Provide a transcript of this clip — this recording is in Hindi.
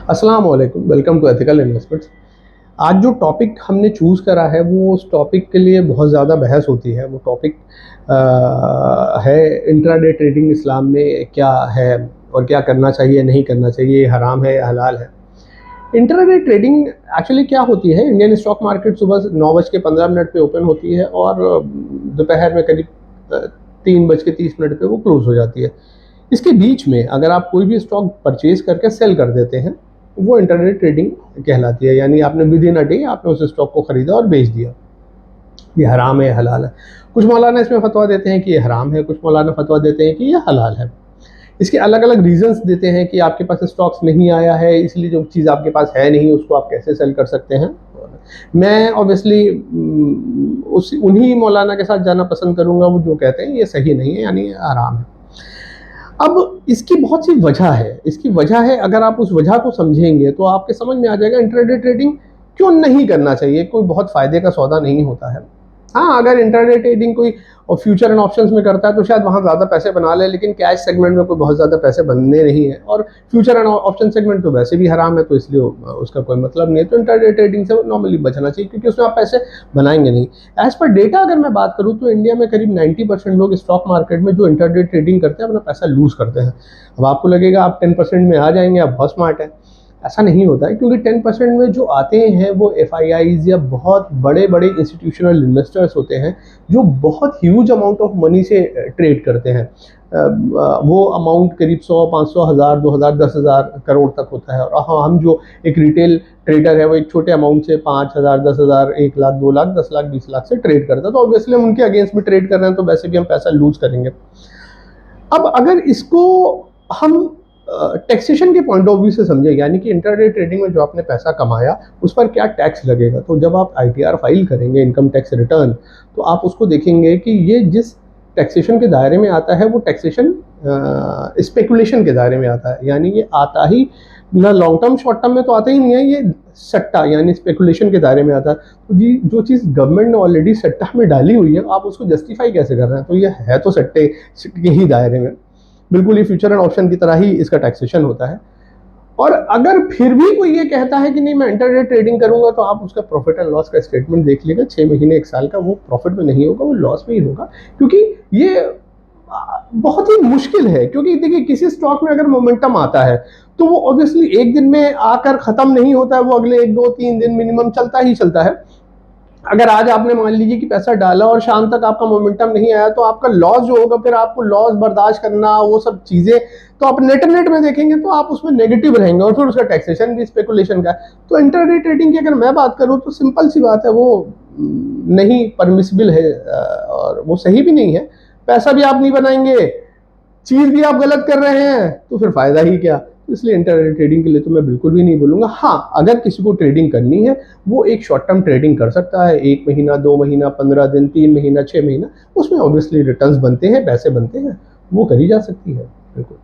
अस्सलाम वालेकुम, वेलकम टू एथिकल इन्वेस्टमेंट्स। आज जो टॉपिक हमने चूज़ करा है वो उस टॉपिक के लिए बहुत ज़्यादा बहस होती है। वो टॉपिक है इंट्राडे ट्रेडिंग इस्लाम में क्या है और क्या करना चाहिए, नहीं करना चाहिए, हराम है या हलाल है। इंट्राडे ट्रेडिंग एक्चुअली क्या होती है? इंडियन स्टॉक मार्केट सुबह 9:15 पे ओपन होती है और दोपहर में करीब 3:30 पे वो क्लोज हो जाती है। इसके बीच में अगर आप कोई भी स्टॉक परचेज करके सेल कर देते हैं, वो इंट्राडे ट्रेडिंग कहलाती है। यानी आपने विद इन अ डे आपने उस स्टॉक को खरीदा और बेच दिया। ये हराम है, हलाल है। कुछ मौलाना इसमें फतवा देते हैं कि ये हराम है, कुछ मौलाना फतवा देते हैं कि ये हलाल है। इसके अलग अलग रीजंस देते हैं कि आपके पास स्टॉक्स नहीं आया है, इसलिए जो चीज़ आपके पास है नहीं उसको आप कैसे सेल कर सकते हैं। मैं ऑब्वियसली उस उन्हीं मौलाना के साथ जाना पसंद करूंगा वो जो कहते हैं ये सही नहीं है, यानी हराम है। अब इसकी बहुत सी वजह है। इसकी वजह है, अगर आप उस वजह को समझेंगे तो आपके समझ में आ जाएगा इंट्राडे ट्रेडिंग क्यों नहीं करना चाहिए। कोई बहुत फ़ायदे का सौदा नहीं होता है। हाँ, अगर इंट्राडे ट्रेडिंग कोई फ्यूचर एंड ऑप्शंस में करता है तो शायद वहाँ ज़्यादा पैसे बना ले, लेकिन कैश सेगमेंट में कोई बहुत ज़्यादा पैसे बनने नहीं है। और फ्यूचर एंड ऑप्शन सेगमेंट तो वैसे भी हराम है, तो इसलिए उसका कोई मतलब नहीं है। तो इंट्राडे ट्रेडिंग से नॉर्मली बचना चाहिए, क्योंकि उसमें आप पैसे बनाएंगे नहीं। एज पर डेटा अगर मैं बात करूँ तो इंडिया में करीब 90% लोग स्टॉक मार्केट में जो इंट्राडे ट्रेडिंग करते हैं अपना पैसा लूज करते हैं। अब आपको लगेगा आप 10% में आ जाएंगे, आप बहुत स्मार्ट है। ऐसा नहीं होता है, क्योंकि 10% में जो आते हैं वो FIIs या बहुत बड़े बड़े इंस्टीट्यूशनल इन्वेस्टर्स होते हैं जो बहुत ह्यूज अमाउंट ऑफ मनी से ट्रेड करते हैं। वो अमाउंट करीब 100, 500, 1000, 2000, 10,000 करोड़ तक होता है। और हाँ, हम जो एक रिटेल ट्रेडर है वो एक छोटे अमाउंट से 5,000, 10,000, 1 लाख, 2 लाख, 10 लाख, 20 लाख से ट्रेड करता है। तो ऑब्वियसली हम उनके अगेंस्ट भी ट्रेड कर रहे हैं, तो वैसे भी हम पैसा लूज करेंगे। अब अगर इसको हम टैक्सेशन के पॉइंट ऑफ व्यू से समझे, यानी कि इंट्राडे ट्रेडिंग में जो आपने पैसा कमाया उस पर क्या टैक्स लगेगा, तो जब आप ITR फाइल करेंगे, इनकम टैक्स रिटर्न, तो आप उसको देखेंगे कि ये जिस टैक्सेशन के दायरे में आता है वो टैक्सेशन स्पेकुलेशन के दायरे में आता है। यानी ये आता ही ना लॉन्ग टर्म शॉर्ट टर्म में तो आता ही नहीं है, ये सट्टा यानी स्पेकुलेशन के दायरे में आता है। तो जी जो चीज़ गवर्नमेंट ने ऑलरेडी सट्टा में डाली हुई है, आप उसको जस्टिफाई कैसे कर रहे हैं? तो ये है तो सट्टे के ही दायरे में। बिल्कुल ये फ्यूचर एंड ऑप्शन की तरह ही इसका टैक्सेशन होता है। और अगर फिर भी कोई ये कहता है कि नहीं मैं इंट्राडे ट्रेडिंग करूंगा, तो आप उसका प्रॉफिट एंड लॉस का स्टेटमेंट देख लीजिएगा। 6 महीने 1 साल का वो प्रॉफिट में नहीं होगा, वो लॉस में ही होगा। क्योंकि ये बहुत ही मुश्किल है। क्योंकि देखिए, किसी स्टॉक में अगर मोमेंटम आता है तो वो ऑब्वियसली एक दिन में आकर खत्म नहीं होता है, वो अगले 1, 2, 3 दिन मिनिमम चलता ही चलता है। अगर आज आपने मान लीजिए कि पैसा डाला और शाम तक आपका मोमेंटम नहीं आया, तो आपका लॉस जो होगा, फिर आपको लॉस बर्दाश्त करना, वो सब चीजें, तो आप नेट में देखेंगे तो आप उसमें नेगेटिव रहेंगे, और फिर उसका टैक्सेशन भी स्पेकुलेशन का। तो इंट्राडे ट्रेडिंग की अगर मैं बात करूं तो सिंपल सी बात है, वो नहीं परमिसिबल है और वो सही भी नहीं है। पैसा भी आप नहीं बनाएंगे, चीज भी आप गलत कर रहे हैं, तो फिर फायदा ही क्या। तो इसलिए इंट्राडे ट्रेडिंग के लिए तो मैं बिल्कुल भी नहीं बोलूंगा। हाँ, अगर किसी को ट्रेडिंग करनी है वो एक शॉर्ट टर्म ट्रेडिंग कर सकता है, 1 महीना, 2 महीना, 15 दिन, 3 महीना, 6 महीना, उसमें ऑब्वियसली रिटर्न्स बनते हैं, पैसे बनते हैं, वो करी जा सकती है। बिल्कुल।